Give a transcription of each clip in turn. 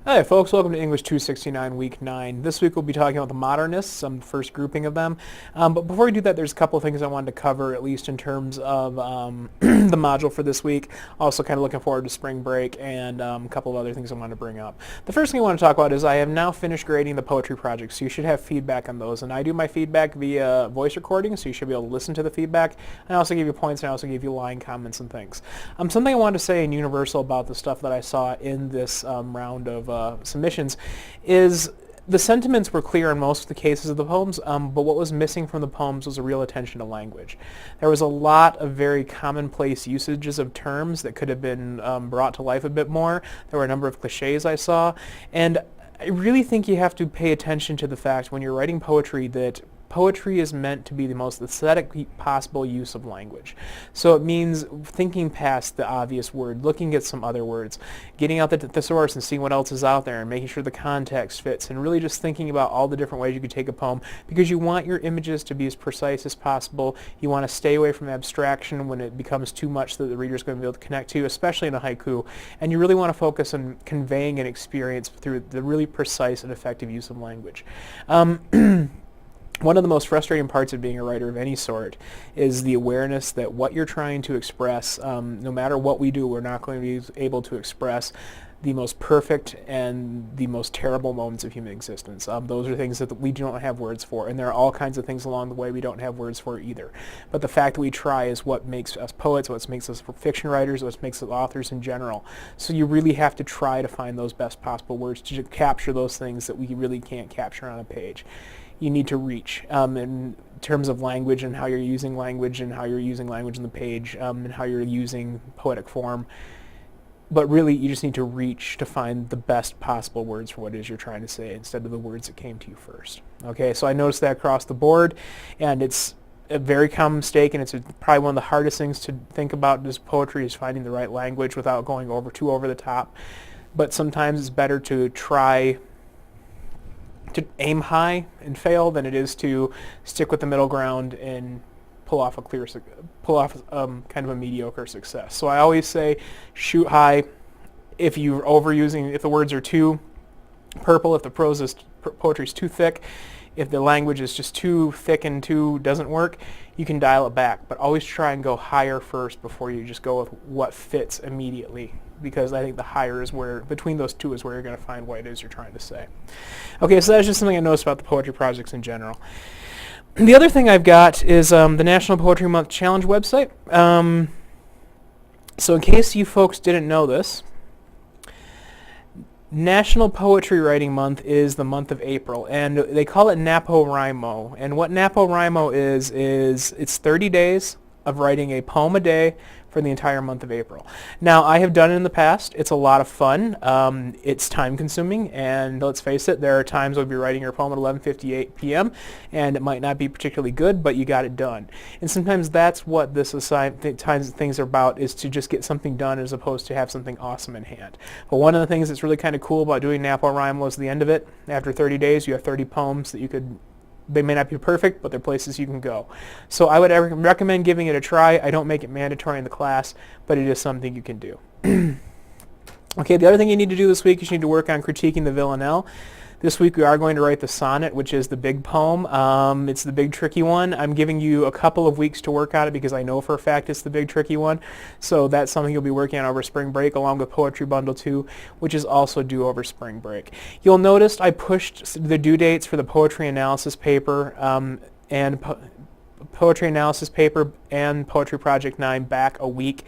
Hi folks, welcome to English 269 Week 9. This week we'll be talking about the modernists, the first grouping of them. But before we do that, there's a couple of things I wanted to cover, at least in terms of the module for this week. Also kind of looking forward to spring break and a couple of other things I wanted to bring up. The first thing I want to talk about is I have now finished grading the poetry projects, so you should have feedback on those. And I do my feedback via voice recording, so you should be able to listen to the feedback. I also give you points and I also give you line comments and things. Something I wanted to say in universal about the stuff that I saw in this round of submissions is the sentiments were clear in most of the cases of the poems, but what was missing from the poems was a real attention to language. There was a lot of very commonplace usages of terms that could have been brought to life a bit more. There were a number of cliches I saw, and I really think you have to pay attention to the fact when you're writing poetry that poetry is meant to be the most aesthetic possible use of language. So it means thinking past the obvious word, looking at some other words, getting out the thesaurus and seeing what else is out there and making sure the context fits, and really just thinking about all the different ways you could take a poem, because you want your images to be as precise as possible. You want to stay away from abstraction when it becomes too much that the reader's going to be able to connect to, especially in a haiku. And you really want to focus on conveying an experience through the really precise and effective use of language. One of the most frustrating parts of being a writer of any sort is the awareness that what you're trying to express, no matter what we do, we're not going to be able to express the most perfect and the most terrible moments of human existence. Those are things that we don't have words for, and there are all kinds of things along the way we don't have words for either. But the fact that we try is what makes us poets, what makes us fiction writers, what makes us authors in general. So you really have to try to find those best possible words to capture those things that we really can't capture on a page. You need to reach in terms of language and how you're using language and how you're using language on the page and how you're using poetic form. But really, you just need to reach to find the best possible words for what it is you're trying to say instead of the words that came to you first. Okay, so I noticed that across the board, and it's a very common mistake, and it's probably one of the hardest things to think about in poetry is finding the right language without going too over the top. But sometimes it's better to try to aim high and fail than it is to stick with the middle ground and pull off kind of a mediocre success. So I always say shoot high. If the words are too purple, if the poetry is too thick, if the language is just too thick and doesn't work, you can dial it back. But always try and go higher first before you just go with what fits immediately, because I think the higher is where, between those two is where you're going to find what it is you're trying to say. Okay, so that's just something I noticed about the poetry projects in general. The other thing I've got is the National Poetry Month Challenge website. So in case you folks didn't know this, National Poetry Writing Month is the month of April, and they call it NaPoWriMo. And what NaPoWriMo is it's 30 days of writing a poem a day for the entire month of April. Now, I have done it in the past. It's a lot of fun. It's time-consuming, and let's face it, there are times when you'll be writing your poem at 11:58 p.m., and it might not be particularly good, but you got it done. And sometimes that's what this things are about, is to just get something done as opposed to have something awesome in hand. But one of the things that's really kind of cool about doing NaPoWriMo is the end of it. After 30 days, you have 30 poems that they may not be perfect, but they're places you can go. So I would recommend giving it a try. I don't make it mandatory in the class, but it is something you can do. Okay, the other thing you need to do this week is you need to work on critiquing the villanelle. This week we are going to write the sonnet, which is the big poem. It's the big tricky one. I'm giving you a couple of weeks to work on it because I know for a fact it's the big tricky one. So that's something you'll be working on over spring break, along with Poetry Bundle 2, which is also due over spring break. You'll notice I pushed the due dates for the poetry analysis paper and Poetry Analysis paper and Poetry Project 9 back a week.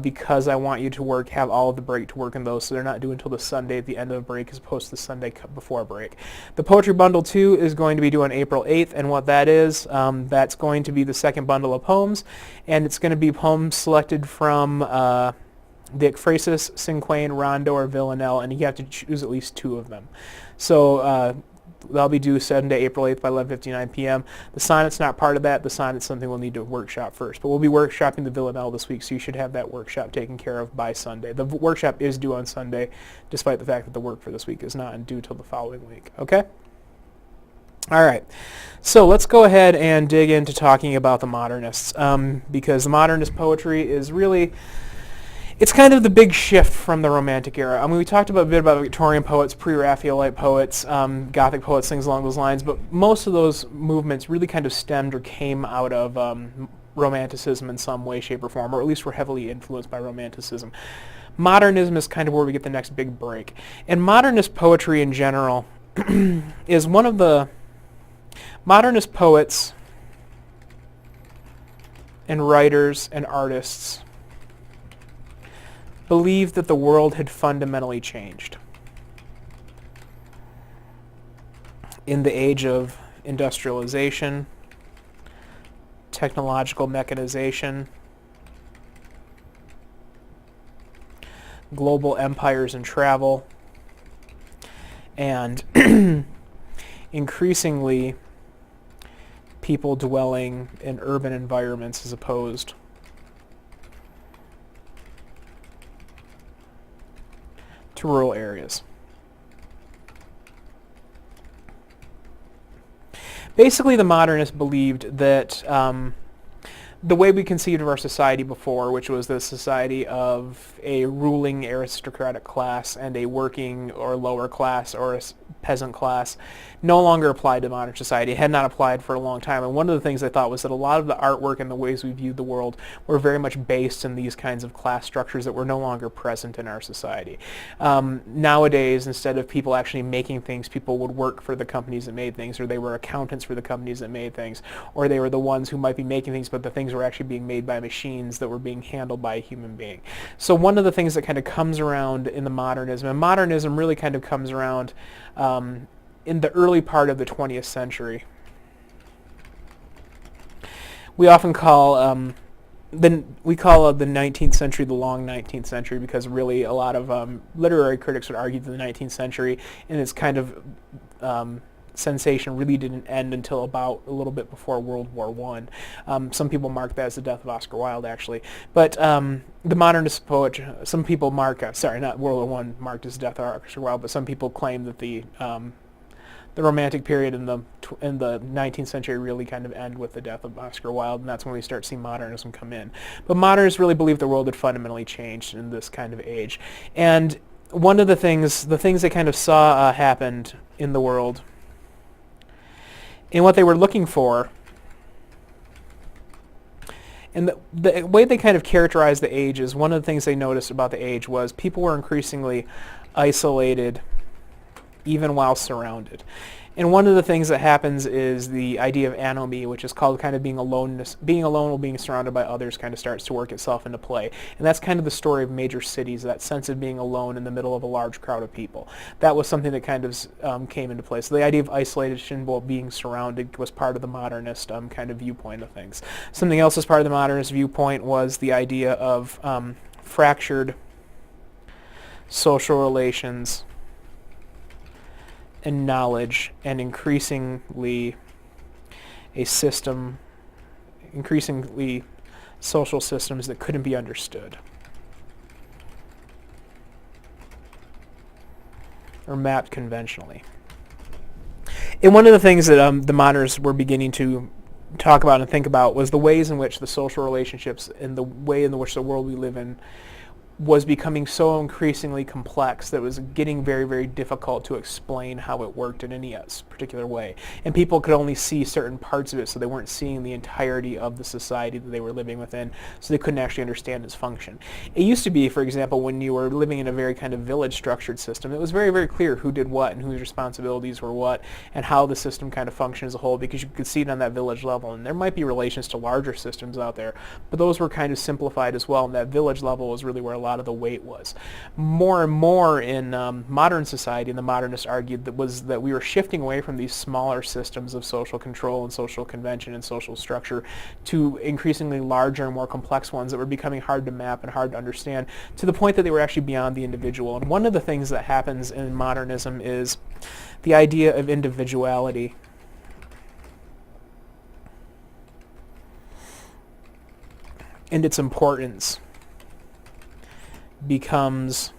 Because I want you to have all of the break to work on those, so they're not due until the Sunday at the end of the break as opposed to the Sunday before break. The Poetry Bundle 2 is going to be due on April 8th, and what that is, that's going to be the second bundle of poems, and it's going to be poems selected from the ekphrasis, cinquain, rondo, or villanelle, and you have to choose at least two of them. So that'll be due Sunday, April 8th by 11:59 p.m. The sonnet's not part of that. The sonnet's something we'll need to workshop first. But we'll be workshopping the villanelle this week, so you should have that workshop taken care of by Sunday. The workshop is due on Sunday, despite the fact that the work for this week is not due till the following week. Okay? All right. So let's go ahead and dig into talking about the modernists, because the modernist poetry is really... it's kind of the big shift from the Romantic era. I mean, we talked a bit about Victorian poets, pre-Raphaelite poets, Gothic poets, things along those lines, but most of those movements really kind of stemmed or came out of Romanticism in some way, shape, or form, or at least were heavily influenced by Romanticism. Modernism is kind of where we get the next big break. And modernist poetry in general is one of the modernist poets and writers and artists believed that the world had fundamentally changed. In the age of industrialization, technological mechanization, global empires and travel, and increasingly people dwelling in urban environments as opposed to rural areas. Basically, the modernists believed that the way we conceived of our society before, which was the society of a ruling aristocratic class and a working or lower class or a peasant class, no longer applied to modern society. It had not applied for a long time. And one of the things I thought was that a lot of the artwork and the ways we viewed the world were very much based in these kinds of class structures that were no longer present in our society. Nowadays, instead of people actually making things, people would work for the companies that made things, or they were accountants for the companies that made things, or they were the ones who might be making things, but the things were actually being made by machines that were being handled by a human being. So one of the things that kind of comes around in the modernism, and modernism really kind of comes around in the early part of the 20th century. We often call the 19th century the long 19th century because really a lot of literary critics would argue that the 19th century and its kind of sensation really didn't end until about a little bit before World War I. Some people mark that as the death of Oscar Wilde, actually. But the modernist poet, some people mark, not World War I marked as the death of Oscar Wilde, but some people claim that the Romantic period in the 19th century really kind of end with the death of Oscar Wilde, and that's when we start seeing modernism come in. But modernists really believe the world had fundamentally changed in this kind of age. And one of the things they kind of saw happened in the world, and what they were looking for, and the way they kind of characterized the age is one of the things they noticed about the age was people were increasingly isolated even while surrounded. And one of the things that happens is the idea of anomie, which is called kind of being aloneness. Being alone while being surrounded by others kind of starts to work itself into play. And that's kind of the story of major cities, that sense of being alone in the middle of a large crowd of people. That was something that kind of came into play. So the idea of isolation while being surrounded was part of the modernist kind of viewpoint of things. Something else as part of the modernist viewpoint was the idea of fractured social relations and knowledge, and increasingly social systems that couldn't be understood or mapped conventionally. And one of the things that the modernists were beginning to talk about and think about was the ways in which the social relationships and the way in which the world we live in was becoming so increasingly complex that it was getting very, very difficult to explain how it worked in any particular way. And people could only see certain parts of it, so they weren't seeing the entirety of the society that they were living within, so they couldn't actually understand its function. It used to be, for example, when you were living in a very kind of village-structured system, it was very, very clear who did what and whose responsibilities were what and how the system kind of functioned as a whole, because you could see it on that village level. And there might be relations to larger systems out there, but those were kind of simplified as well, and that village level was really where a lot of the weight was. More and more in modern society, and the modernists argued that we were shifting away from these smaller systems of social control and social convention and social structure to increasingly larger and more complex ones that were becoming hard to map and hard to understand, to the point that they were actually beyond the individual. And one of the things that happens in modernism is the idea of individuality. And its importance becomes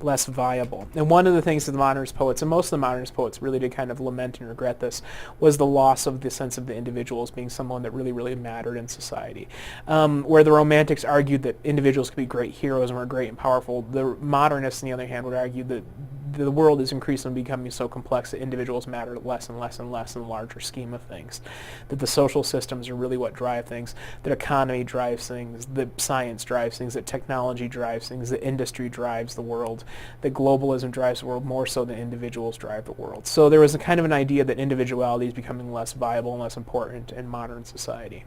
less viable. And one of the things that the modernist poets, and most of the modernist poets really did kind of lament and regret this, was the loss of the sense of the individual as being someone that really, really mattered in society. Where the Romantics argued that individuals could be great heroes and were great and powerful, the modernists, on the other hand, would argue that the world is increasingly becoming so complex that individuals matter less and less and less in the larger scheme of things. That the social systems are really what drive things, that economy drives things, that science drives things, that technology drives things, that industry drives the world, that globalism drives the world more so than individuals drive the world. So there was a kind of an idea that individuality is becoming less viable and less important in modern society.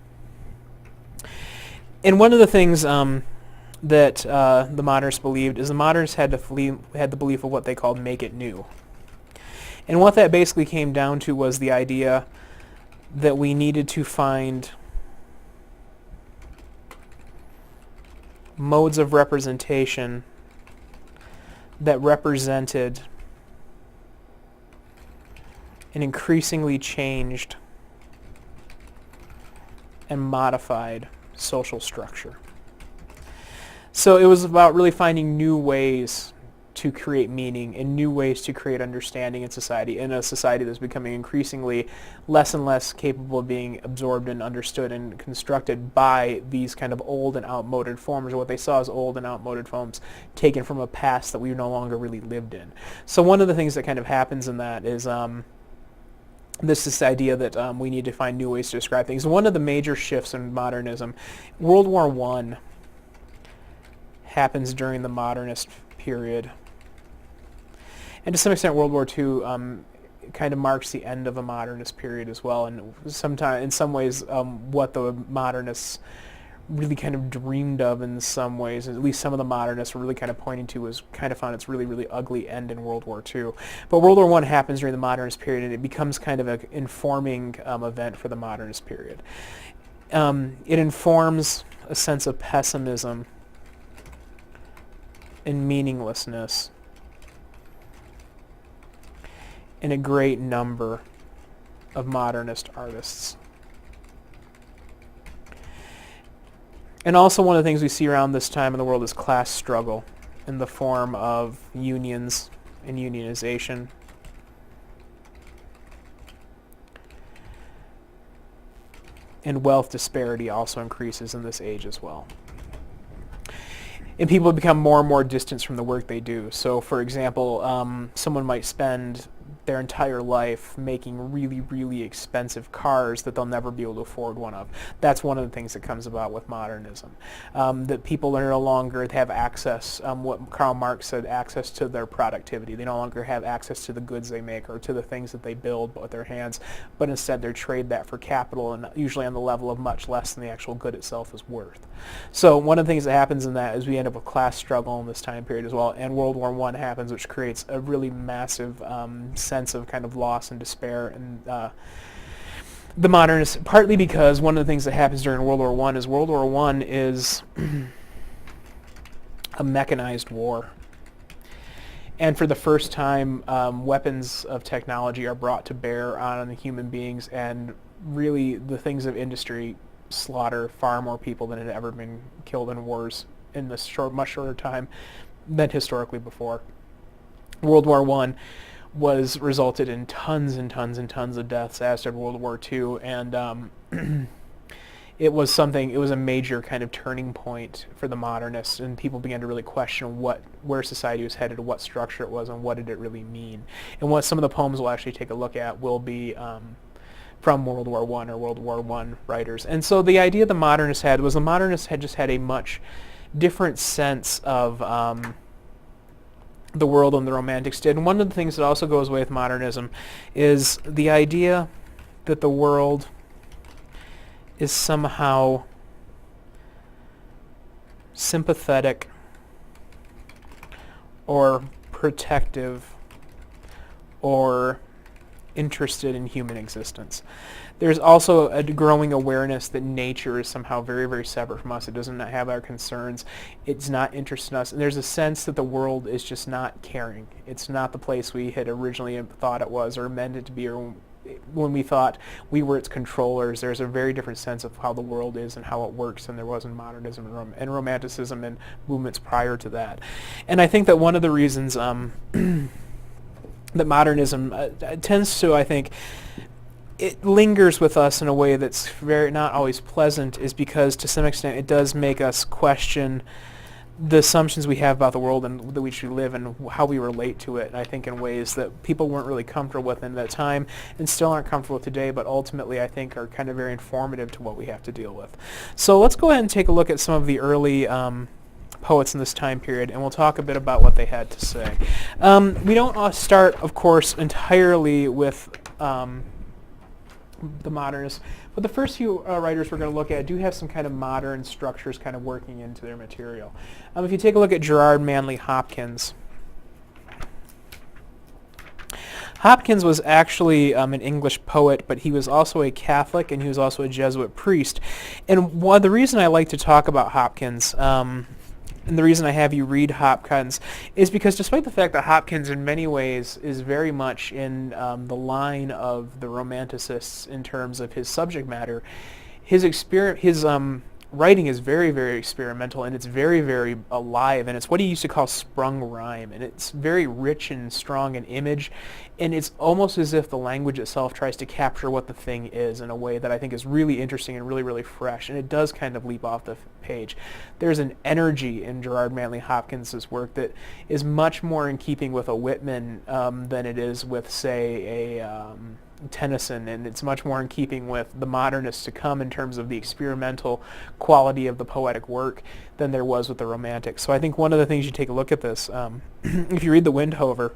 And one of the things that the modernists believed is the modernists had the belief of what they called make it new. And what that basically came down to was the idea that we needed to find modes of representation that represented an increasingly changed and modified social structure. So it was about really finding new ways to create meaning and new ways to create understanding in society, in a society that's becoming increasingly less and less capable of being absorbed and understood and constructed by these kind of old and outmoded forms, or what they saw as old and outmoded forms taken from a past that we no longer really lived in. So one of the things that kind of happens in that is this idea that we need to find new ways to describe things. One of the major shifts in modernism, World War I happens during the modernist period. And to some extent, World War II kind of marks the end of a modernist period as well. And in some ways, what the modernists really kind of dreamed of in some ways, at least some of the modernists were really kind of pointing to, was kind of found its really, really ugly end in World War II. But World War I happens during the modernist period, and it becomes kind of an informing event for the modernist period. It informs a sense of pessimism and meaninglessness in a great number of modernist artists. And also one of the things we see around this time in the world is class struggle in the form of unions and unionization. And wealth disparity also increases in this age as well. And people become more and more distant from the work they do. So, for example, someone might spend their entire life making really, really expensive cars that they'll never be able to afford one of. That's one of the things that comes about with modernism. That people are no longer have access, what Karl Marx said, access to their productivity. They no longer have access to the goods they make or to the things that they build with their hands, but instead they trade that for capital, and usually on the level of much less than the actual good itself is worth. So one of the things that happens in that is we end up with class struggle in this time period as well, and World War I happens, which creates a really massive sense of kind of loss and despair and the modernists, partly because one of the things that happens during World War I is a mechanized war. And for the first time, weapons of technology are brought to bear on human beings, and really the things of industry slaughter far more people than had ever been killed in wars in this much shorter time than historically before. World War I was resulted in tons and tons and tons of deaths, as did World War II, and it was a major kind of turning point for the modernists, and people began to really question where society was headed, what structure it was, and what did it really mean. And what some of the poems we'll actually take a look at will be from World War I or World War I writers. And so the idea the modernists had was the modernists had just had a much different sense of the world than the Romantics did. And one of the things that also goes away with modernism is the idea that the world is somehow sympathetic or protective or interested in human existence. There's also a growing awareness that nature is somehow very, very separate from us. It doesn't have our concerns. It's not interested in us. And there's a sense that the world is just not caring. It's not the place we had originally thought it was or meant it to be or when we thought we were its controllers. There's a very different sense of how the world is and how it works than there was in modernism and Romanticism and movements prior to that. And I think that one of the reasons that modernism tends to, I think, it lingers with us in a way that's very not always pleasant is because to some extent it does make us question the assumptions we have about the world and that we should live and how we relate to it, and I think in ways that people weren't really comfortable with in that time and still aren't comfortable with today, but ultimately I think are kind of very informative to what we have to deal with. So let's go ahead and take a look at some of the early poets in this time period, and we'll talk a bit about what they had to say. We don't start, of course, entirely with the modernists, but the first few writers we're going to look at do have some kind of modern structures kind of working into their material. If you take a look at Gerard Manley Hopkins, Hopkins was actually an English poet, but he was also a Catholic and he was also a Jesuit priest. And the reason I like to talk about Hopkins, and the reason I have you read Hopkins, is because despite the fact that Hopkins in many ways is very much in the line of the Romanticists in terms of his subject matter, his writing is very, very experimental, and it's very, very alive, and it's what he used to call sprung rhyme, and it's very rich and strong in image, and it's almost as if the language itself tries to capture what the thing is in a way that I think is really interesting and really, really fresh, and it does kind of leap off the page. There's an energy in Gerard Manley Hopkins' work that is much more in keeping with a Whitman than it is with, say, a Tennyson, and it's much more in keeping with the modernists to come in terms of the experimental quality of the poetic work than there was with the Romantics. So I think one of the things you take a look at this, if you read the Windhover,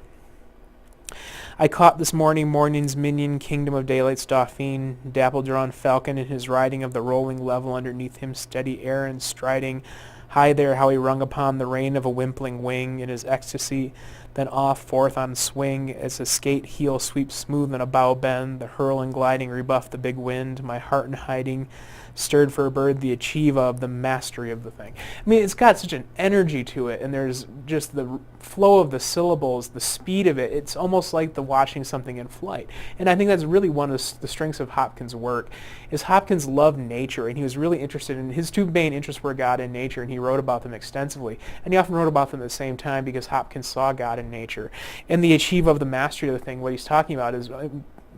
I caught this morning's minion, kingdom of daylight's dauphin, dapple-drawn falcon in his riding of the rolling level underneath him, steady Aaron striding, high there how he rung upon the rein of a wimpling wing in his ecstasy, then off forth on swing as a skate heel sweeps smooth on a bow bend, the hurl and gliding rebuff the big wind, my heart in hiding, stirred for a bird the achieve of the mastery of the thing. I mean, it's got such an energy to it, and there's just the flow of the syllables, the speed of it. It's almost like the watching something in flight. And I think that's really one of the strengths of Hopkins' work, is Hopkins loved nature, and he was really interested in, his two main interests were God and nature, and he wrote about them extensively. And he often wrote about them at the same time because Hopkins saw God in nature. And the achieve of the mastery of the thing, what he's talking about is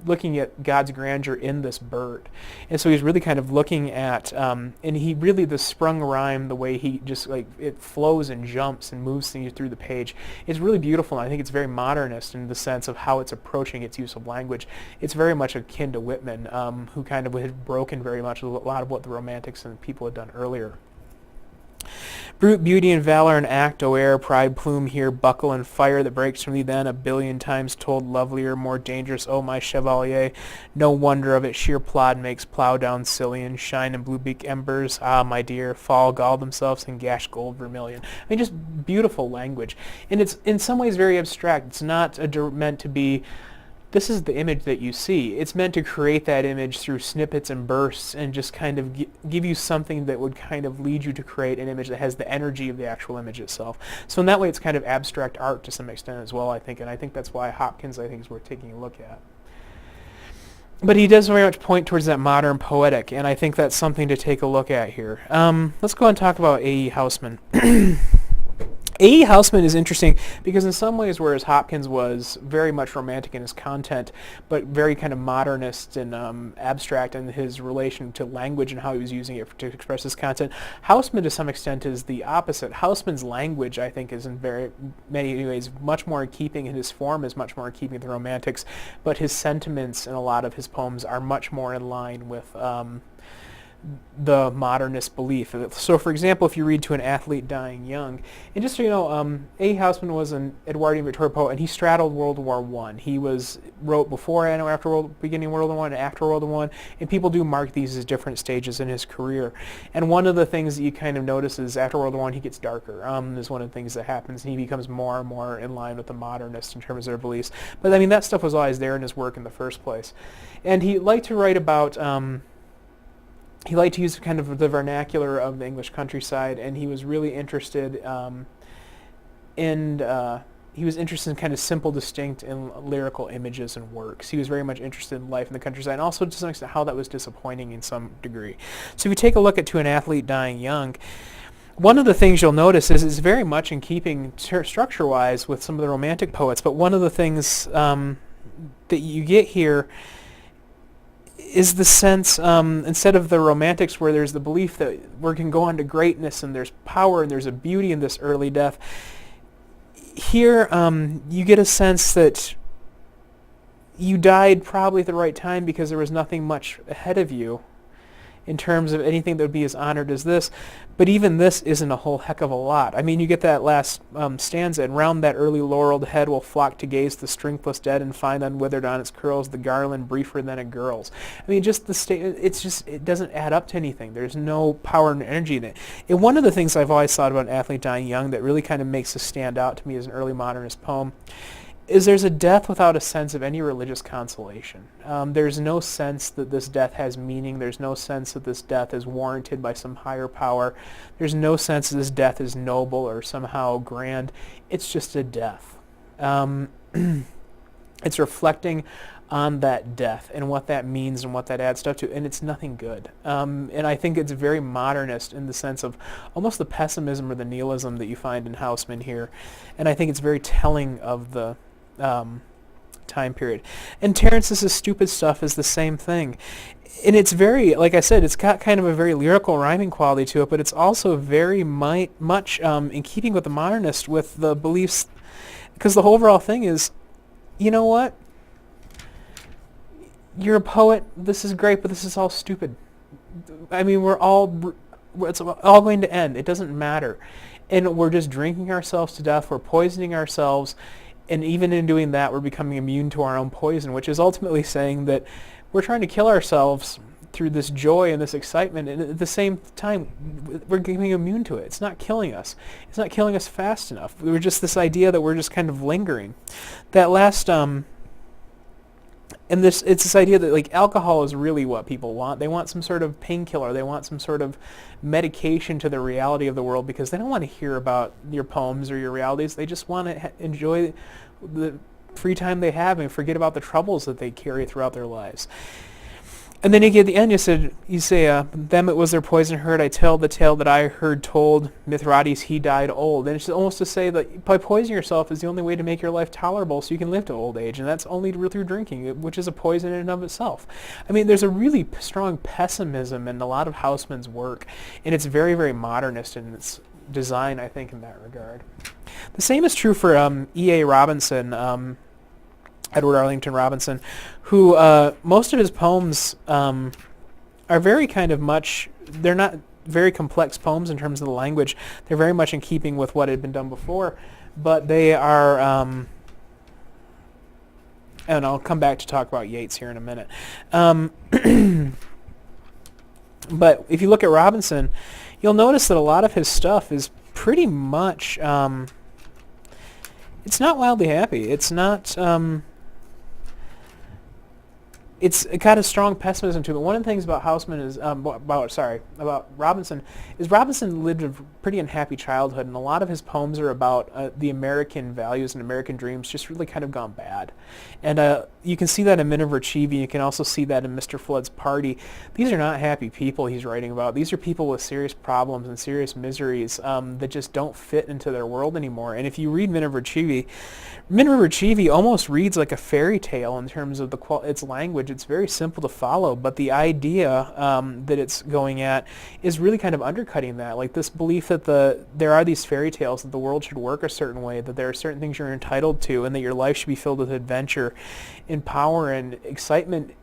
looking at God's grandeur in this bird. And so he's really kind of looking at, and he really, the sprung rhyme, the way he just like, it flows and jumps and moves things through the page, is really beautiful, and I think it's very modernist in the sense of how it's approaching its use of language. It's very much akin to Whitman, who kind of had broken very much a lot of what the Romantics and people had done earlier. Brute beauty and valor and act, o'er pride plume here, buckle and fire that breaks from thee then, a billion times told lovelier, more dangerous, O my chevalier. No wonder of it, sheer plod makes plow down Sicilian, shine in blue beak embers, ah my dear, fall gall themselves and gash gold vermilion. I mean, just beautiful language. And it's in some ways very abstract. It's not meant to be, this is the image that you see. It's meant to create that image through snippets and bursts and just kind of give you something that would kind of lead you to create an image that has the energy of the actual image itself. So in that way, it's kind of abstract art to some extent as well, I think, and I think that's why Hopkins, I think, is worth taking a look at. But he does very much point towards that modern poetic, and I think that's something to take a look at here. Let's go and talk about A.E. Housman. A.E. Housman is interesting because in some ways, whereas Hopkins was very much romantic in his content, but very kind of modernist and abstract in his relation to language and how he was using it to express his content, Housman to some extent is the opposite. Housman's language, I think, is in very many ways much more in keeping, and his form is much more in keeping with the Romantics, but his sentiments in a lot of his poems are much more in line with the modernist belief. So, for example, if you read To an Athlete Dying Young, and just so you know, A. Housman was an Edwardian Victorian poet, and he straddled World War I. He wrote before and after beginning World War I and after World War I, and people do mark these as different stages in his career. And one of the things that you kind of notice is after World War I, he gets darker. Is one of the things that happens, and he becomes more and more in line with the modernists in terms of their beliefs. But I mean, that stuff was always there in his work in the first place. And he liked to write about he liked to use kind of the vernacular of the English countryside, and he was really interested in he was interested in kind of simple, distinct, and lyrical images and works. He was very much interested in life in the countryside, and also to some extent how that was disappointing in some degree. So if you take a look at To an Athlete Dying Young, one of the things you'll notice is it's very much in keeping structure-wise with some of the Romantic poets, but one of the things that you get here is the sense, instead of the Romantics where there's the belief that we can go on to greatness and there's power and there's a beauty in this early death, here you get a sense that you died probably at the right time because there was nothing much ahead of you in terms of anything that would be as honored as this. But even this isn't a whole heck of a lot. I mean, you get that last stanza, and round that early laureled head will flock to gaze the strengthless dead and find unwithered on its curls the garland briefer than a girl's. I mean, just the it doesn't add up to anything. There's no power and energy in it. And one of the things I've always thought about An Athlete Dying Young that really kind of makes this stand out to me as an early modernist poem is there's a death without a sense of any religious consolation. There's no sense that this death has meaning. There's no sense that this death is warranted by some higher power. There's no sense that this death is noble or somehow grand. It's just a death. It's reflecting on that death and what that means and what that adds stuff to, and it's nothing good. And I think it's very modernist in the sense of almost the pessimism or the nihilism that you find in Housman here, and I think it's very telling of the time period. And Terence's Stupid Stuff is the same thing. And it's very, like I said, it's got kind of a very lyrical rhyming quality to it, but it's also very much in keeping with the modernist, with the beliefs, because the whole overall thing is, you know what? You're a poet, this is great, but this is all stupid. I mean, it's all going to end. It doesn't matter. And we're just drinking ourselves to death. We're poisoning ourselves. And even in doing that, we're becoming immune to our own poison, which is ultimately saying that we're trying to kill ourselves through this joy and this excitement, and at the same time, we're getting immune to it. It's not killing us. It's not killing us fast enough. We're just this idea that we're just kind of lingering. That last, it's this idea that like alcohol is really what people want. They want some sort of painkiller. They want some sort of medication to the reality of the world because they don't want to hear about your poems or your realities. They just want to enjoy the free time they have and forget about the troubles that they carry throughout their lives. And then you get at the end, you say, them it was their poison heard, I tell the tale that I heard told, Mithridates he died old. And it's almost to say that by poisoning yourself is the only way to make your life tolerable so you can live to old age, and that's only through drinking, which is a poison in and of itself. I mean, there's a really strong pessimism in a lot of Housman's work, and it's very, very modernist in its design, I think, in that regard. The same is true for E.A. Robinson, Edward Arlington Robinson, who most of his poems are very kind of much, they're not very complex poems in terms of the language. They're very much in keeping with what had been done before, but they are, and I'll come back to talk about Yeats here in a minute. But if you look at Robinson, you'll notice that a lot of his stuff is pretty much, it's not wildly happy. It's not, it's got a strong pessimism to it. One of the things about about Robinson is Robinson lived a pretty unhappy childhood, and a lot of his poems are about the American values and American dreams just really kind of gone bad. And you can see that in Men of Verchivi. You can also see that in Mr. Flood's Party. These are not happy people he's writing about. These are people with serious problems and serious miseries that just don't fit into their world anymore. And if you read Men of Verchivi almost reads like a fairy tale in terms of its language. It's very simple to follow, but the idea that it's going at is really kind of undercutting that. Like this belief that there are these fairy tales, that the world should work a certain way, that there are certain things you're entitled to, and that your life should be filled with adventure and power and excitement.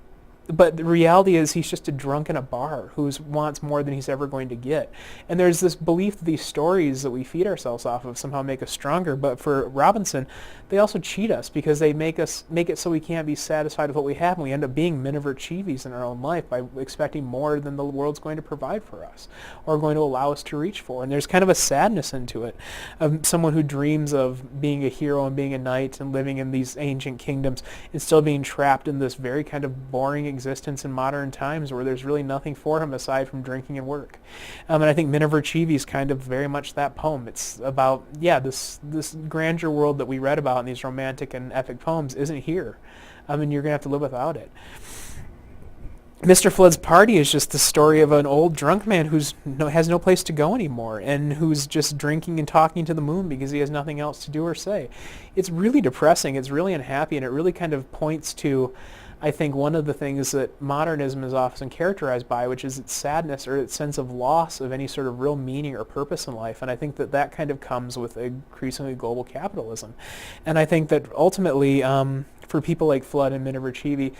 But the reality is he's just a drunk in a bar who wants more than he's ever going to get. And there's this belief that these stories that we feed ourselves off of somehow make us stronger. But for Robinson, they also cheat us because they make it so we can't be satisfied with what we have, and we end up being Men of Verchivis in our own life by expecting more than the world's going to provide for us or going to allow us to reach for. And there's kind of a sadness into it of someone who dreams of being a hero and being a knight and living in these ancient kingdoms and still being trapped in this very kind of boring existence in modern times where there's really nothing for him aside from drinking and work. And I think Miniver Cheevy is kind of very much that poem. It's about, this grandeur world that we read about in these romantic and epic poems isn't here. And you're going to have to live without it. Mr. Flood's Party is just the story of an old drunk man who has no place to go anymore and who's just drinking and talking to the moon because he has nothing else to do or say. It's really depressing. It's really unhappy, and it really kind of points to, I think, one of the things that modernism is often characterized by, which is its sadness or its sense of loss of any sort of real meaning or purpose in life. And I think that kind of comes with increasingly global capitalism. And I think that ultimately, for people like Flood and Miniver Cheevy,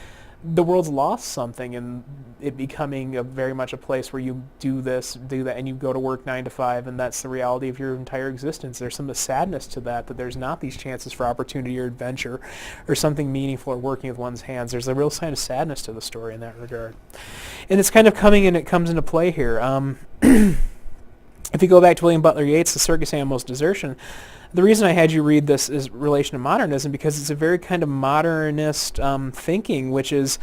the world's lost something in it becoming very much a place where you do this, do that, and you go to work 9 to 5, and that's the reality of your entire existence. There's some sadness to that there's not these chances for opportunity or adventure or something meaningful or working with one's hands. There's a real sign of sadness to the story in that regard. And it's kind of it comes into play here. If you go back to William Butler Yeats' The Circus Animal's Desertion, the reason I had you read this is relation to modernism because it's a very kind of modernist thinking, which is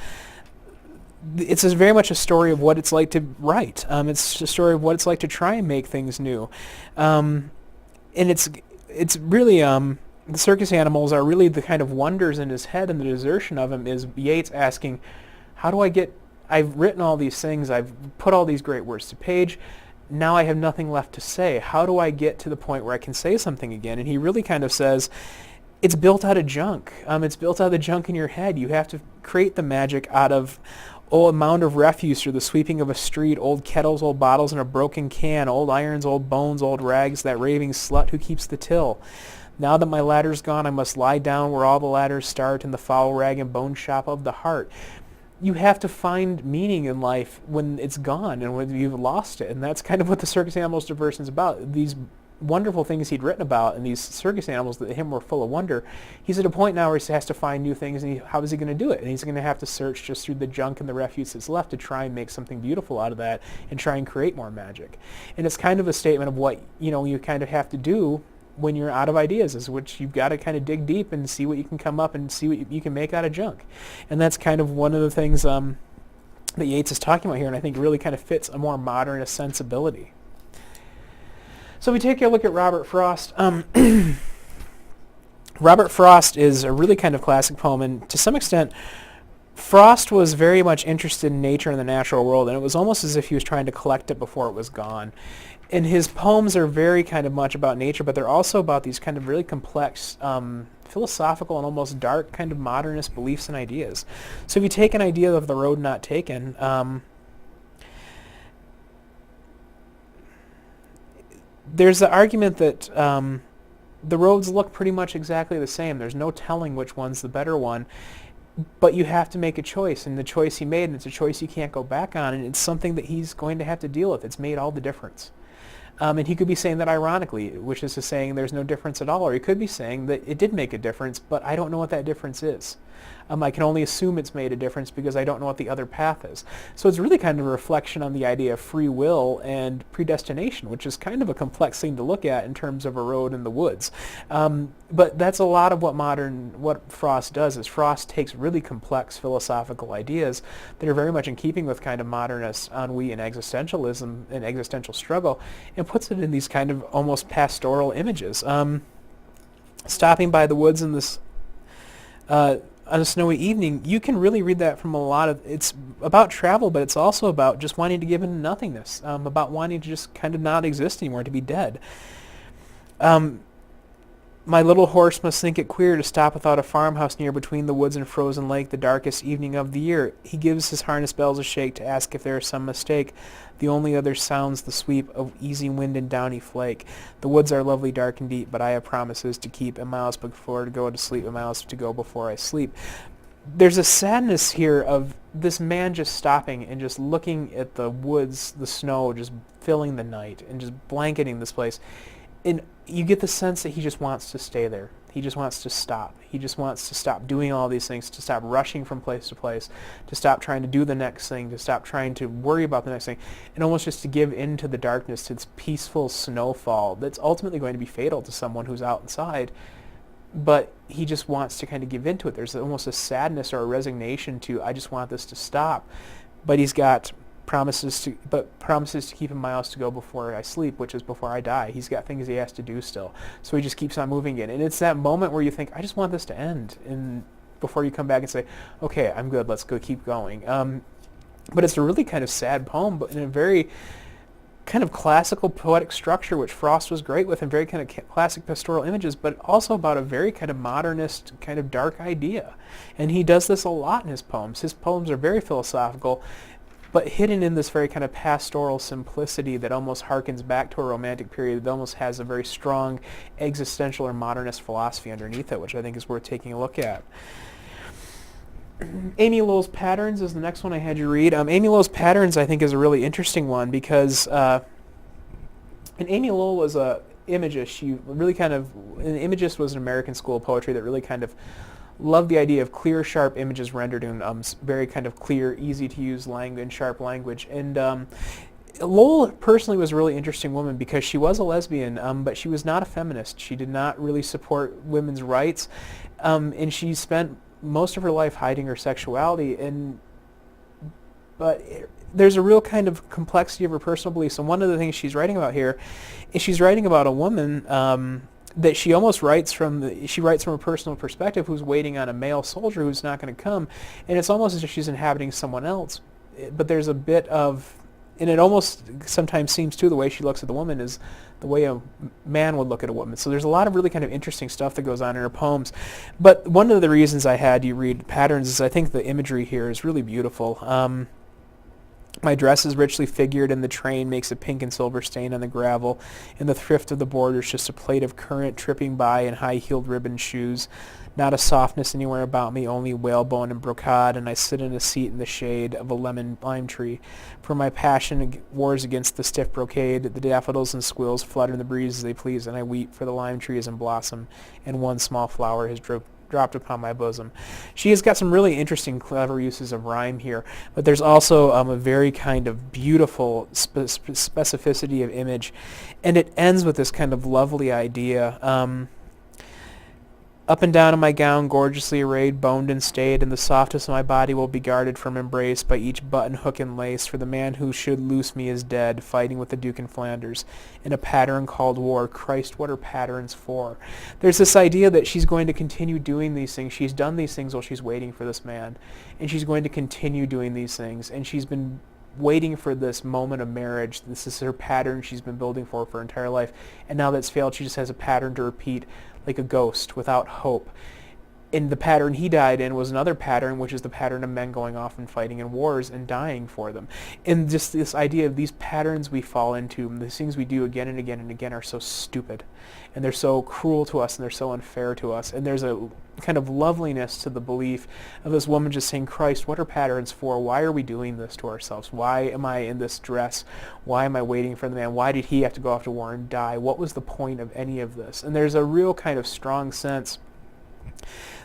it's very much a story of what it's like to write. It's a story of what it's like to try and make things new, and it's really the circus animals are really the kind of wonders in his head, and the desertion of him is Yeats asking, how do I get? I've written all these things. I've put all these great words to page. Now I have nothing left to say. How do I get to the point where I can say something again? And he really kind of says, it's built out of junk. It's built out of the junk in your head. You have to create the magic out of a mound of refuse or the sweeping of a street, old kettles, old bottles, and a broken can, old irons, old bones, old rags, that raving slut who keeps the till. Now that my ladder's gone, I must lie down where all the ladders start in the foul rag and bone shop of the heart. You have to find meaning in life when it's gone and when you've lost it. And that's kind of what the Circus Animals Desertion is about. These wonderful things he'd written about and these circus animals that to him were full of wonder. He's at a point now where he has to find new things, and how is he going to do it? And he's going to have to search just through the junk and the refuse that's left to try and make something beautiful out of that and try and create more magic. And it's kind of a statement of what, you kind of have to do when you're out of ideas, is which you've got to kind of dig deep and see what you can come up and see what you can make out of junk. And that's kind of one of the things that Yeats is talking about here, and I think really kind of fits a more modernist sensibility. So if we take a look at Robert Frost, Robert Frost is a really kind of classic poem, and to some extent Frost was very much interested in nature and the natural world, and it was almost as if he was trying to collect it before it was gone. And his poems are very kind of much about nature, but they're also about these kind of really complex, philosophical and almost dark kind of modernist beliefs and ideas. So if you take an idea of the road not taken, there's the argument that the roads look pretty much exactly the same. There's no telling which one's the better one. But you have to make a choice, and the choice he made, and it's a choice you can't go back on, and it's something that he's going to have to deal with. It's made all the difference. And he could be saying that ironically, which is to saying there's no difference at all, or he could be saying that it did make a difference, but I don't know what that difference is. I can only assume it's made a difference because I don't know what the other path is. So it's really kind of a reflection on the idea of free will and predestination, which is kind of a complex thing to look at in terms of a road in the woods. But that's a lot of what Frost does, is Frost takes really complex philosophical ideas that are very much in keeping with kind of modernist ennui and existentialism and existential struggle, and puts it in these kind of almost pastoral images. Stopping by the woods in this on a snowy evening, you can really read that from a lot of, it's about travel, but it's also about just wanting to give into nothingness, about wanting to just kind of not exist anymore, to be dead. My little horse must think it queer to stop without a farmhouse near, between the woods and frozen lake, the darkest evening of the year. He gives his harness bells a shake to ask if there is some mistake. The only other sounds the sweep of easy wind and downy flake. The woods are lovely, dark and deep, but I have promises to keep, and miles before to go to sleep, and miles to go before I sleep. There's a sadness here of this man just stopping and just looking at the woods, the snow, just filling the night and just blanketing this place. And you get the sense that he just wants to stay there. He just wants to stop. He just wants to stop doing all these things, to stop rushing from place to place, to stop trying to do the next thing, to stop trying to worry about the next thing, and almost just to give into the darkness, to this peaceful snowfall that's ultimately going to be fatal to someone who's out inside. but he just wants to kind of give into it. There's almost a sadness or a resignation to, I just want this to stop. But he's got promises to keep 1 miles to go before I sleep, which is before I die. He's got things he has to do still. So he just keeps on moving it. And it's that moment where you think, I just want this to end. And before you come back and say, okay, I'm good, let's go keep going. But it's a really kind of sad poem, but in a very kind of classical poetic structure, which Frost was great with, and very kind of classic pastoral images, but also about a very kind of modernist, kind of dark idea. And he does this a lot in his poems. His poems are very philosophical, but hidden in this very kind of pastoral simplicity that almost harkens back to a romantic period that almost has a very strong existential or modernist philosophy underneath it, which I think is worth taking a look at. Amy Lowell's Patterns is the next one I had you read. Amy Lowell's Patterns, I think, is a really interesting one because, and Amy Lowell was a imagist. She really kind of, an imagist was an American school of poetry that really kind of loved the idea of clear, sharp images rendered in very kind of clear, easy to use language, sharp language. And Lowell personally was a really interesting woman because she was a lesbian, but she was not a feminist. She did not really support women's rights, and she spent most of her life hiding her sexuality. But there's a real kind of complexity of her personal beliefs, and one of the things she's writing about here is she's writing about a woman that she almost writes from a personal perspective, who's waiting on a male soldier who's not going to come, and it's almost as if she's inhabiting someone else. But there's a bit of, and it almost sometimes seems too, the way she looks at the woman is the way a man would look at a woman. So there's a lot of really kind of interesting stuff that goes on in her poems. But one of the reasons I had you read Patterns is I think the imagery here is really beautiful. My dress is richly figured, and the train makes a pink and silver stain on the gravel. In the thrift of the borders, just a plate of currant tripping by in high-heeled ribbon shoes. Not a softness anywhere about me, only whalebone and brocade, and I sit in a seat in the shade of a lime tree. For my passion wars against the stiff brocade. The daffodils and squills flutter in the breeze as they please, and I weep, for the lime tree is in blossom, and one small flower has dropped upon my bosom. She has got some really interesting, clever uses of rhyme here, but there's also a very kind of beautiful specificity of image, and it ends with this kind of lovely idea. Up and down in my gown, gorgeously arrayed, boned and stayed, and the softest of my body will be guarded from embrace by each button, hook, and lace, for the man who should loose me is dead, fighting with the Duke in Flanders, in a pattern called war. Christ, what are patterns for? There's this idea that she's going to continue doing these things. She's done these things while she's waiting for this man, and she's going to continue doing these things, and she's been waiting for this moment of marriage. This is her pattern she's been building for her entire life, and now that's failed, she just has a pattern to repeat, like a ghost without hope. And the pattern he died in was another pattern, which is the pattern of men going off and fighting in wars and dying for them. And just this idea of these patterns we fall into, and these things we do again and again and again, are so stupid, and they're so cruel to us, and they're so unfair to us. And there's a kind of loveliness to the belief of this woman just saying, Christ, what are patterns for? Why are we doing this to ourselves? Why am I in this dress? Why am I waiting for the man? Why did he have to go off to war and die? What was the point of any of this? And there's a real kind of strong sense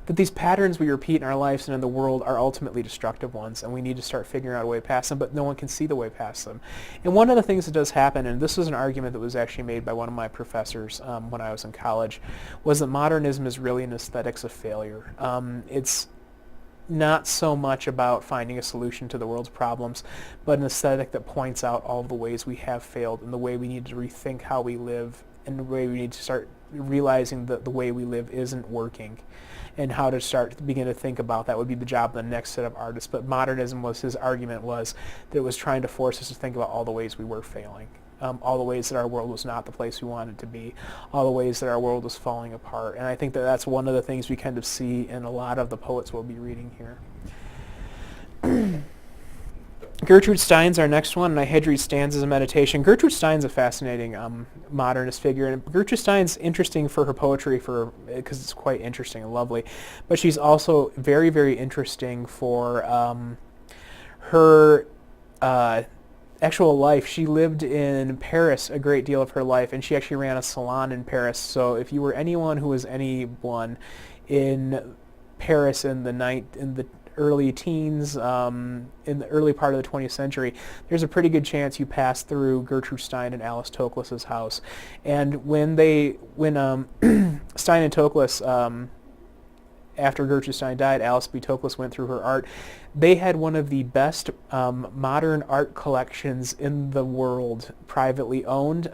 that these patterns we repeat in our lives and in the world are ultimately destructive ones, and we need to start figuring out a way past them, but no one can see the way past them. And one of the things that does happen, and this was an argument that was actually made by one of my professors when I was in college, was that modernism is really an aesthetics of failure. It's not so much about finding a solution to the world's problems, but an aesthetic that points out all the ways we have failed, and the way we need to rethink how we live, and the way we need to start realizing that the way we live isn't working, and how to begin to think about that would be the job of the next set of artists. But modernism, was his argument, was that it was trying to force us to think about all the ways we were failing, all the ways that our world was not the place we wanted it to be, all the ways that our world was falling apart. And I think that that's one of the things we kind of see in a lot of the poets we'll be reading here. Gertrude Stein's our next one, and I had you read Stanzas of Meditation. Gertrude Stein's a fascinating modernist figure, and Gertrude Stein's interesting for her poetry because it's quite interesting and lovely, but she's also very, very interesting for her actual life. She lived in Paris a great deal of her life, and she actually ran a salon in Paris. So if you were anyone who was anyone in Paris in the early teens, in the early part of the 20th century, there's a pretty good chance you passed through Gertrude Stein and Alice Toklas's house. And when Stein and Toklas, after Gertrude Stein died, Alice B. Toklas went through her art. They had one of the best modern art collections in the world, privately owned.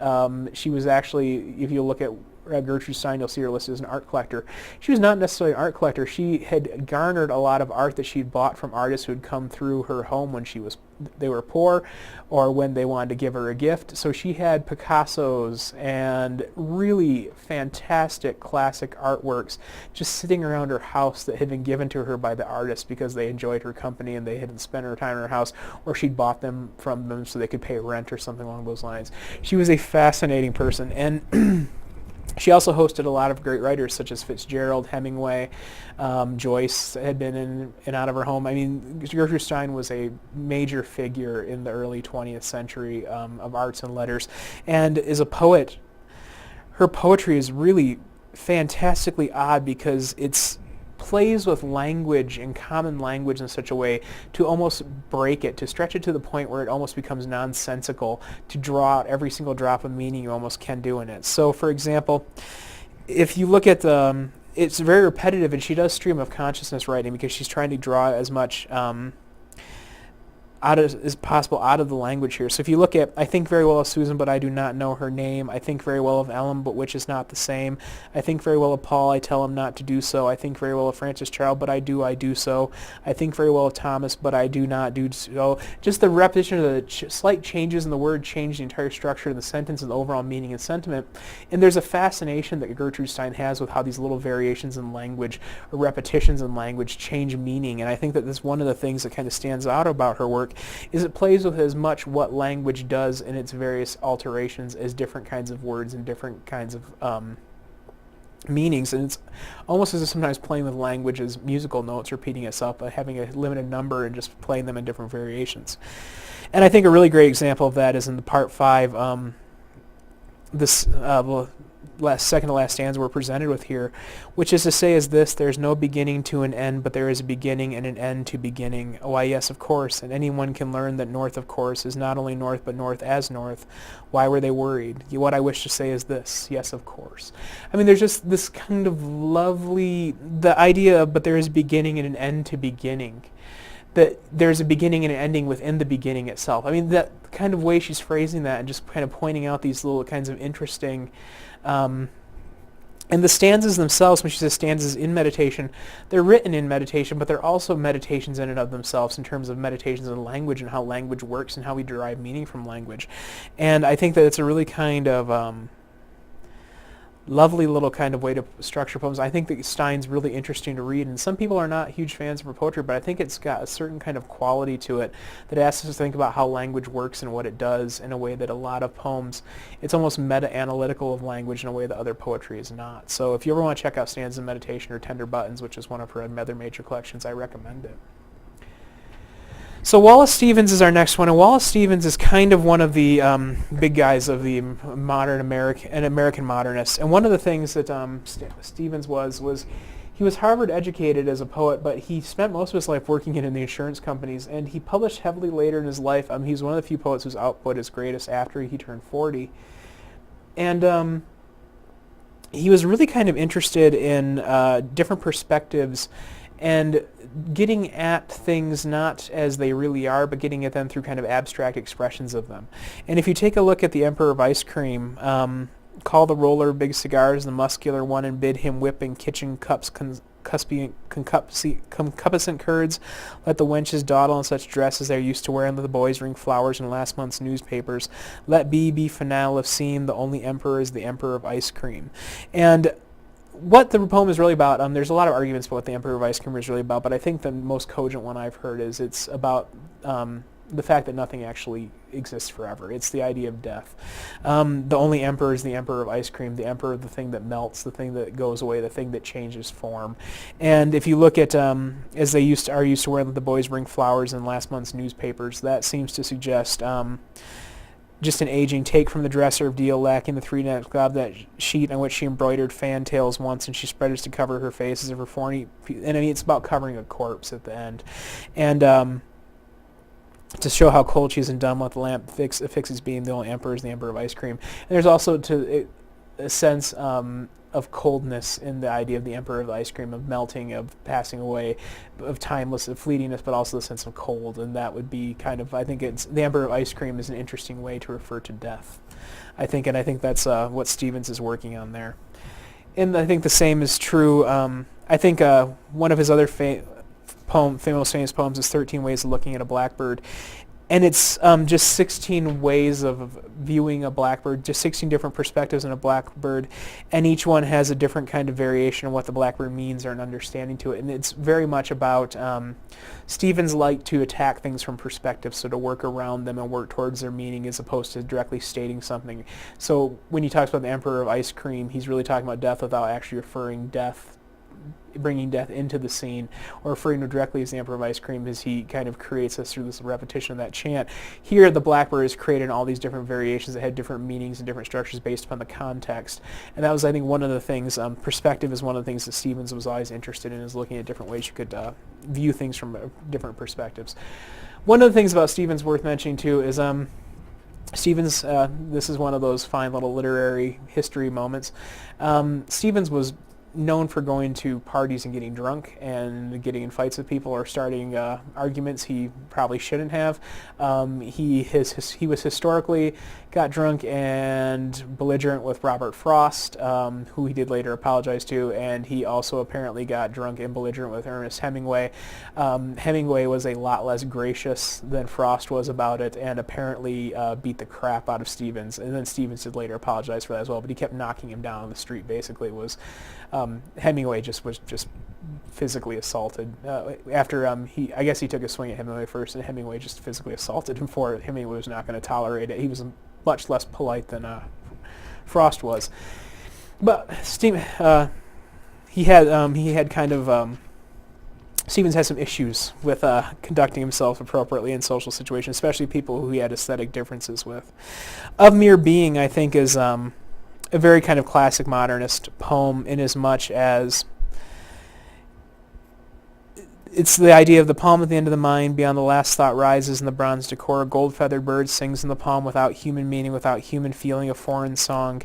She was actually, if you look at Gertrude Stein, you'll see her listed as an art collector. She was not necessarily an art collector. She had garnered a lot of art that she'd bought from artists who had come through her home when they were poor, or when they wanted to give her a gift. So she had Picassos and really fantastic classic artworks just sitting around her house that had been given to her by the artists because they enjoyed her company and they had spent her time in her house, or she'd bought them from them so they could pay rent or something along those lines. She was a fascinating person, and she also hosted a lot of great writers such as Fitzgerald, Hemingway, Joyce had been in and out of her home. I mean, Gertrude Stein was a major figure in the early 20th century of arts and letters. And as a poet, her poetry is really fantastically odd because it's plays with language and common language in such a way to almost break it, to stretch it to the point where it almost becomes nonsensical, to draw out every single drop of meaning you almost can do in it. So, for example, if you look at it's very repetitive, and she does stream of consciousness writing because she's trying to draw as much as possible out of the language here. So if you look at, I think very well of Susan, but I do not know her name. I think very well of Ellen, but which is not the same. I think very well of Paul, I tell him not to do so. I think very well of Francis Child, but I do so. I think very well of Thomas, but I do not do so. Just the repetition of the slight changes in the word change the entire structure of the sentence and the overall meaning and sentiment. And there's a fascination that Gertrude Stein has with how these little variations in language or repetitions in language change meaning. And I think that this is one of the things that kind of stands out about her work is it plays with as much what language does in its various alterations as different kinds of words and different kinds of meanings. And it's almost as if sometimes playing with language as musical notes repeating itself, but having a limited number and just playing them in different variations. And I think a really great example of that is in the part 5, this second to last stanza we're presented with here, which is to say is this: there's no beginning to an end, but there is a beginning and an end to beginning. Why, yes, of course, and anyone can learn that north, of course, is not only north, but north as north. Why were they worried? What I wish to say is this: yes, of course. I mean, there's just this kind of lovely, the idea of, but there is a beginning and an end to beginning. That there's a beginning and an ending within the beginning itself. I mean, that kind of way she's phrasing that and just kind of pointing out these little kinds of interesting, and the stanzas themselves, when she says stanzas in meditation, they're written in meditation, but they're also meditations in and of themselves in terms of meditations in language and how language works and how we derive meaning from language. And I think that it's a really kind of lovely little kind of way to structure poems. I think that Stein's really interesting to read, and some people are not huge fans of her poetry, but I think it's got a certain kind of quality to it that asks us to think about how language works and what it does in a way that a lot of poems, it's almost meta-analytical of language in a way that other poetry is not. So if you ever want to check out Stanzas in Meditation or Tender Buttons, which is one of her other major collections, I recommend it. So Wallace Stevens is our next one, and Wallace Stevens is kind of one of the big guys of the modern American modernists. And one of the things that Stevens was he was Harvard educated as a poet, but he spent most of his life working in the insurance companies, and he published heavily later in his life. He's one of the few poets whose output is greatest after he turned 40. And he was really kind of interested in different perspectives and getting at things not as they really are, but getting at them through kind of abstract expressions of them. And if you take a look at The Emperor of Ice Cream, call the roller big cigars, the muscular one, and bid him whip in kitchen cups concupiscent curds. Let the wenches dawdle in such dress as they're used to wear, and let the boys ring flowers in last month's newspapers. Let B be finale of scene, the only emperor is the Emperor of Ice Cream. And what the poem is really about, there's a lot of arguments about what the Emperor of Ice Cream is really about, but I think the most cogent one I've heard is it's about the fact that nothing actually exists forever. It's the idea of death. The only emperor is the Emperor of Ice Cream, the emperor of the thing that melts, the thing that goes away, the thing that changes form. And if you look at, as they are used to wear, the boys bring flowers in last month's newspapers, that seems to suggest just an aging take from the dresser of deal, lacking the three-neck glove, that sheet on which she embroidered fantails once, and she spread it to cover her face as if her 40. And I mean, it's about covering a corpse at the end, and to show how cold she is and dumb, let the lamp fix its beam. The only emperor is the Emperor of Ice Cream. And there's also a sense of of coldness in the idea of the Emperor of Ice Cream, of melting, of passing away, of timeless, of fleetingness, but also the sense of cold. And that would be kind of, I think the Emperor of Ice Cream is an interesting way to refer to death, I think, and I think that's what Stevens is working on there. And I think the same is true. I think one of his other famous poems is 13 Ways of Looking at a Blackbird. And it's just 16 ways of viewing a blackbird, just 16 different perspectives on a blackbird, and each one has a different kind of variation of what the blackbird means or an understanding to it. And it's very much about, Stevens liked to attack things from perspective, so to work around them and work towards their meaning as opposed to directly stating something. So when he talks about the Emperor of Ice Cream, he's really talking about death without actually bringing death into the scene, or referring to directly as the Emperor of Ice Cream, as he kind of creates us through this repetition of that chant. Here, the blackbird is created in all these different variations that had different meanings and different structures based upon the context. And that was, I think, one of the things, perspective is one of the things that Stevens was always interested in, is looking at different ways you could view things from different perspectives. One of the things about Stevens worth mentioning, too, is Stevens, this is one of those fine little literary history moments. Stevens was known for going to parties and getting drunk and getting in fights with people or starting arguments he probably shouldn't have. He was historically got drunk and belligerent with Robert Frost, who he did later apologize to, and he also apparently got drunk and belligerent with Ernest Hemingway. Hemingway was a lot less gracious than Frost was about it, and apparently beat the crap out of Stevens. And then Stevens did later apologize for that as well, but he kept knocking him down on the street. Basically, was Hemingway was just physically assaulted after I guess he took a swing at Hemingway first, and Hemingway just physically assaulted him for it. Hemingway was not going to tolerate it. He was much less polite than Frost was. But Stevens had some issues with conducting himself appropriately in social situations, especially people who he had aesthetic differences with. Of Mere Being, I think, is a very kind of classic modernist poem, in as much as it's the idea of the palm at the end of the mind, beyond the last thought rises in the bronze decor. A gold-feathered bird sings in the palm without human meaning, without human feeling, a foreign song.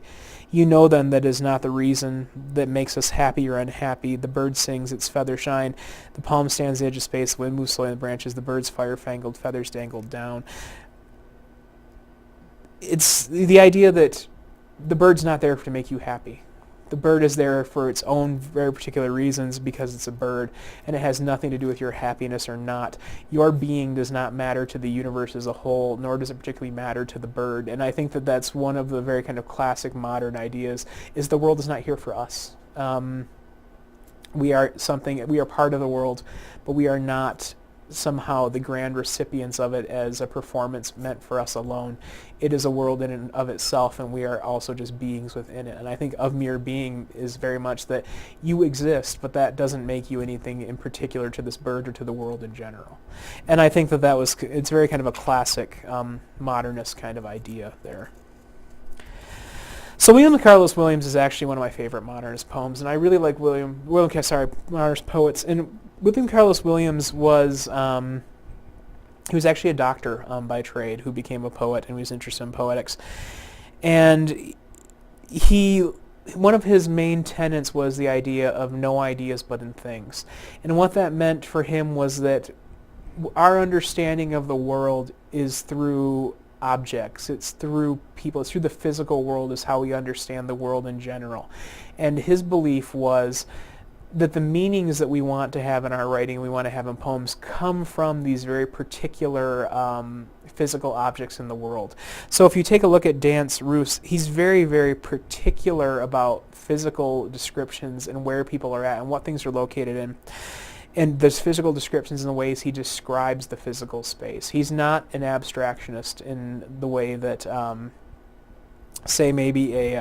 You know then that is not the reason that makes us happy or unhappy. The bird sings, its feather shine. The palm stands the edge of space, the wind moves slowly in the branches, the bird's fire-fangled feathers dangled down. It's the idea that the bird's not there to make you happy. The bird is there for its own very particular reasons, because it's a bird, and it has nothing to do with your happiness or not. Your being does not matter to the universe as a whole, nor does it particularly matter to the bird. And I think that that's one of the very kind of classic modern ideas, is the world is not here for us. We are part of the world, but we are not somehow the grand recipients of it as a performance meant for us alone. It is a world in and of itself, and we are also just beings within it. And I think Of Mere Being is very much that you exist, but that doesn't make you anything in particular to this bird or to the world in general. And I think that it's very kind of a classic modernist kind of idea there. So William Carlos Williams is actually one of my favorite modernist poems, and I really like modernist poets. And William Carlos Williams was he was actually a doctor by trade who became a poet, and he was interested in poetics. And one of his main tenets was the idea of no ideas but in things. And what that meant for him was that our understanding of the world is through objects. It's through people. It's through the physical world is how we understand the world in general. And his belief was that the meanings that we want to have in our writing, we want to have in poems, come from these very particular physical objects in the world. So if you take a look at Dance Roos, he's very, very particular about physical descriptions and where people are at and what things are located in. And there's physical descriptions in the ways he describes the physical space. He's not an abstractionist in the way that, say, maybe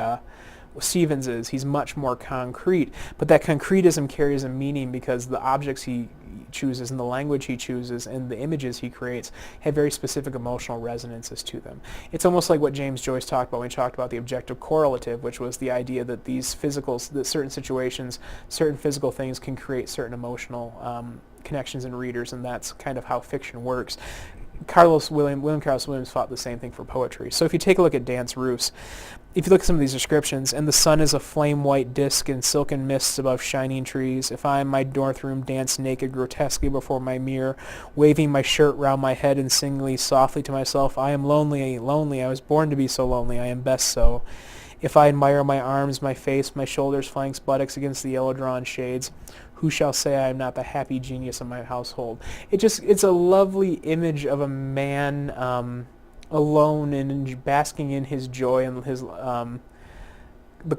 Stevens is. He's much more concrete, but that concretism carries a meaning because the objects he chooses and the language he chooses and the images he creates have very specific emotional resonances to them. It's almost like what James Joyce talked about when he talked about the objective correlative, which was the idea that that certain situations, certain physical things can create certain emotional connections in readers, and that's kind of how fiction works. William Carlos Williams thought the same thing for poetry. So if you take a look at Dance Roos, if you look at some of these descriptions, and the sun is a flame-white disk in silken mists above shining trees. If I in my north room dance naked grotesquely before my mirror, waving my shirt round my head and singing softly to myself, I am lonely, lonely, I was born to be so lonely, I am best so. If I admire my arms, my face, my shoulders, flanks, buttocks against the yellow-drawn shades, who shall say I am not the happy genius of my household? It's a lovely image of a man alone and basking in his joy and his the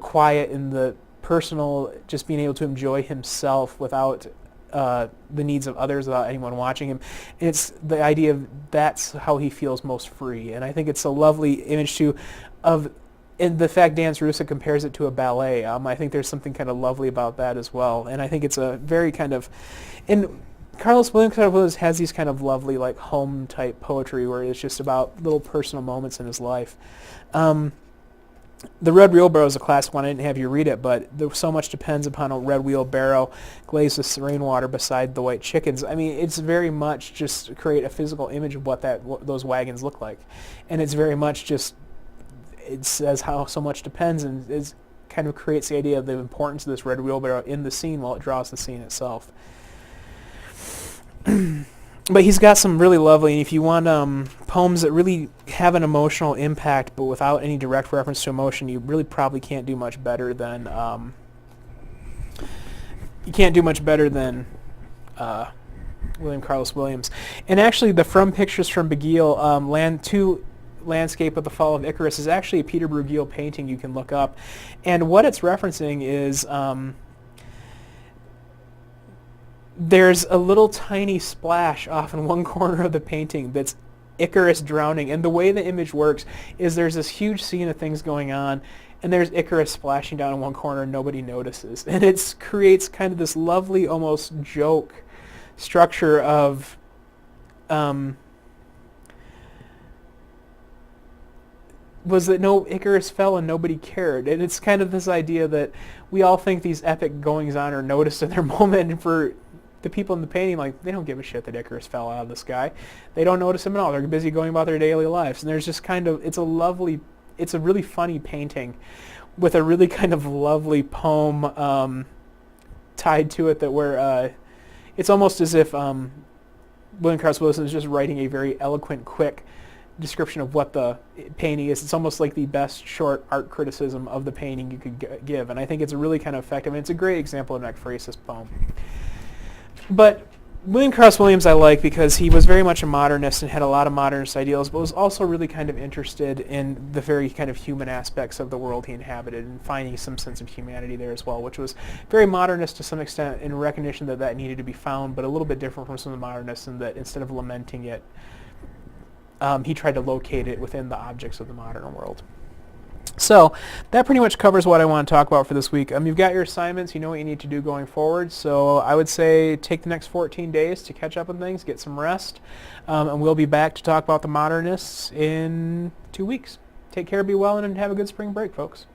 quiet and the personal, just being able to enjoy himself without the needs of others, without anyone watching him. And it's the idea of that's how he feels most free. And I think it's a lovely image too of, and the fact Dan Caruso compares it to a ballet. I think there's something kind of lovely about that as well. And I think it's a very kind of, and Carlos Williams has these kind of lovely, like, home-type poetry where it's just about little personal moments in his life. The Red Wheelbarrow is a classic one. I didn't have you read it, but so much depends upon a red wheelbarrow glazed with rainwater beside the white chickens. I mean, it's very much just to create a physical image of what those wagons look like. And it's very much just, it says how so much depends, and it kind of creates the idea of the importance of this red wheelbarrow in the scene while it draws the scene itself. But he's got some really lovely, and if you want poems that really have an emotional impact but without any direct reference to emotion, you really probably can't do much better than William Carlos Williams. And actually, the From Pictures from Beguile Landscape of the Fall of Icarus is actually a Peter Bruegel painting you can look up. And what it's referencing is there's a little tiny splash off in one corner of the painting that's Icarus drowning. And the way the image works is there's this huge scene of things going on, and there's Icarus splashing down in one corner and nobody notices. And it creates kind of this lovely, almost joke structure of was that no, Icarus fell and nobody cared. And it's kind of this idea that we all think these epic goings-on are noticed in their moment, and for the people in the painting, like, they don't give a shit that Icarus fell out of the sky. They don't notice him at all. They're busy going about their daily lives. And there's just kind of, it's a really funny painting with a really kind of lovely poem tied to it, that where it's almost as if William Carlos Williams is just writing a very eloquent, quick description of what the painting is. It's almost like the best short art criticism of the painting you could give, and I think it's a really kind of effective, and it's a great example of an ekphrasis poem. But William Carlos Williams I like because he was very much a modernist and had a lot of modernist ideals, but was also really kind of interested in the very kind of human aspects of the world he inhabited and finding some sense of humanity there as well, which was very modernist to some extent in recognition that needed to be found, but a little bit different from some of the modernists in that instead of lamenting it, he tried to locate it within the objects of the modern world. So that pretty much covers what I want to talk about for this week. You've got your assignments. You know what you need to do going forward. So I would say take the next 14 days to catch up on things, get some rest, and we'll be back to talk about the modernists in 2 weeks. Take care, be well, and have a good spring break, folks.